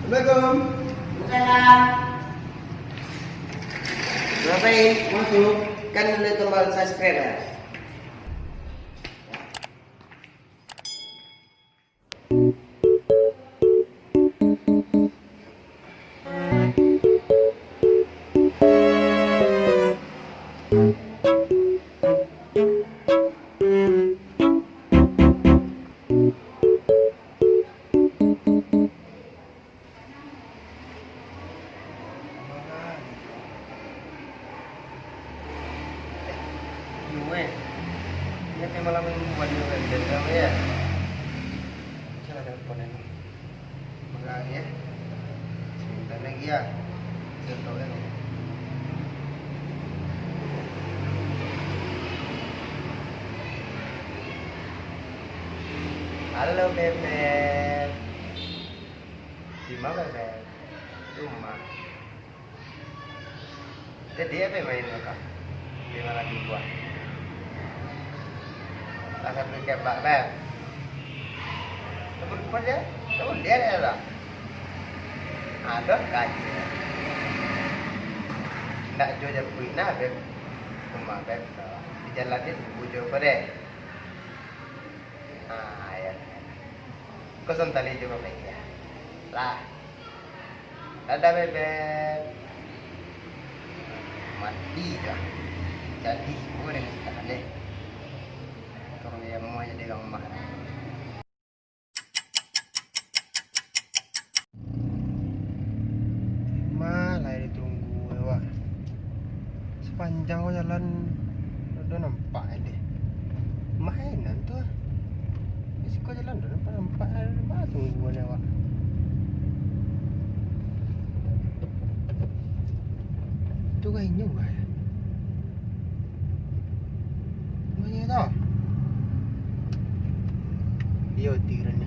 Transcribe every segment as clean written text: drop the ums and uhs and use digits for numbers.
Assalamualaikum. Waalaikumsalam. Ngapain? Masuk. Kan ada tombol subscribe ya? Gue, ya kayak malam mingguan juga dan kamu ya. Coba telepon ini. Makanya ya. Sebentar lagi ya. Contoh ini. Halo Bebek. Di mana Bebek? Rumah. Jadi apa main kakak? Di malam mingguan. Rasa beli kebab Beb. Sebut pun dia. Sebut dia lah. Ada kaji. Nak jual je puina Beb. Rumah Beb. Di jalan dia bujur pada. Ya. Kosong tali juga lagi ya. Lah. Dadah Bebek. Mati kah? Jadi gue dengan sekarang deh. Kalau yang mau jadi orang rumah. Malah ditunggu ya, Wak. Sepanjang jalan udah nampak deh. Mainan tuh. Kau jalan udah nampak ada tungguan ya, Wak. Itu kayaknya Wak. Banyak tau. Iya, tigrannya.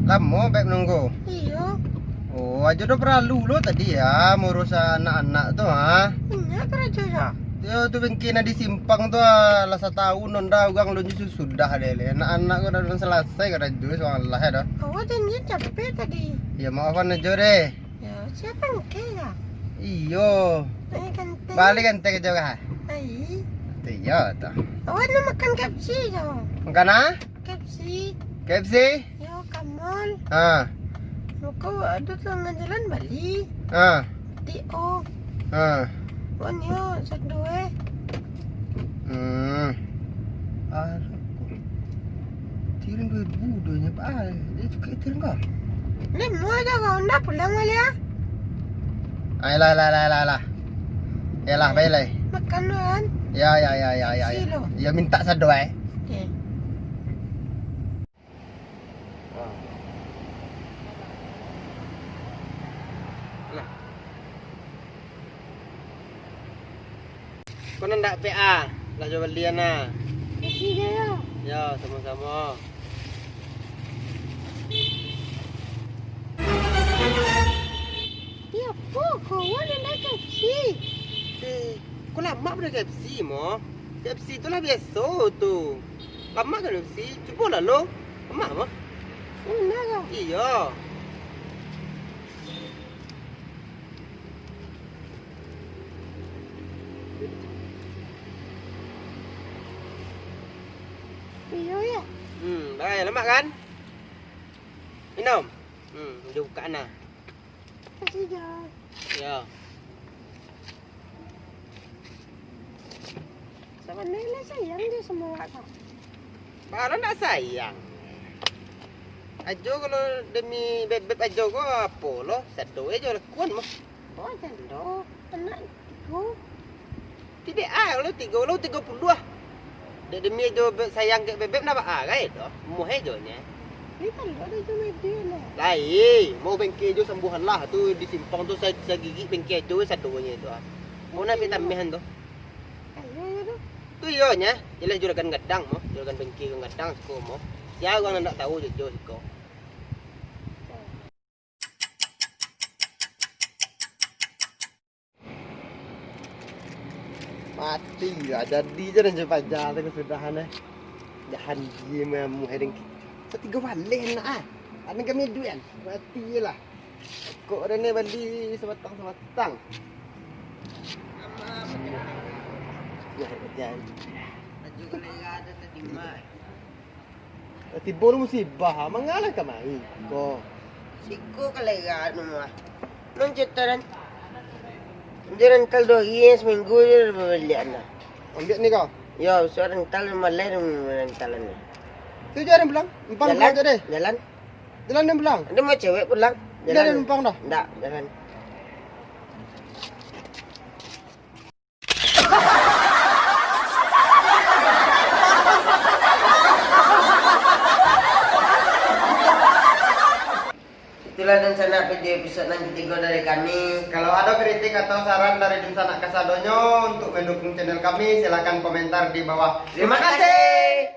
Lama Beb nunggu. Iya. Oh, aja udah perlu lo tadi ya, ngurus anak-anak tuh ha. Enggak kerja ya. Yo tuh bengkina di simpang tuh lah setahun nonda ugang lu nyusu sudah deh le. Anak-anak gua udah selesai kada jual soalnya ya dah. Awak janji capek tadi. Ya maafan aja deh. Ya, siapa engke ya? Iyo. Ini kenteng. Balik kan teh juga. Ai. Iya tuh. Awak nak makan KFC ya? Makan ah? KFC. KFC? Yo, kamol. Ah. Kau ada tengah jalan Bali. Ah. Tio. Ah. Wan yo, sadue. Ah. Tiring 2000 nya Pak. Dia juga tiring kau. Ni mau aja kau ndak pulang wali ya? Alah. Yalah, baiklah. Makan kan? Ya. Silo. Ya minta sadoi. Okay. Kau nak PA? Lah coba lian nah. Kasih dia ya. Ya, sama-sama. Kok lama pada KFC mo? KFC tu lah biasa tu. Lama kan KFC? Cuba lah lo. Lama mo? Mana kau? Iya. Iya ya. Baik, lama kan? Minum. Dia buka nah. Kasih dah. Ya. Sebenarnya sayang dia semua kau. Baru nak sayang. Ajo kalau demi beb-beb ajo ko apa lo? Satu aja lakuan mo. Oh jando. Anak ku. Tidak lo 30 ah. Demi ajo sayang ke bebek nak apa kan itu? Muh ajo nya. Ini tak ada cuma dia lah. Lai, mau bengkel ajo sembuhan lah tu di simpang tu saya gigi bengkel ajo satunya itu ah. Mau nak tambahan tu. Ayo ya tu. Tu yo nya, jelas juragan gadang mo, juragan bengkel gadang siko mo. Siapa orang nak tahu jo siko. Mati lah, jadi je dan cepat jalan kesudahan eh. Jahan dia memu hering. Setiga balik nak ah. Ada kami duit kan. Mati lah. Kok rene bali sebatang. Ya, jangan. Baju kelega ada tadi mah. Tibur musibah, mengalah ka mai. Ko. Siko kelega mah. Non cetaran. Dia rental 2 hari seminggu dia berbelian lah. Ambil ni kau. Ya, so rental malah rentalan ni. Tu jalan pulang. Empang kau aja deh. Jalan. Jalan dia pulang. Ada mau cewek pulang. Jalan empang dah. Enggak, jalan. Itulah dan sana video episode yang ketiga dari kami. Kalau ada kritik atau saran dari Dunsanak Kasadonyo untuk mendukung channel kami, silakan komentar di bawah. Terima kasih.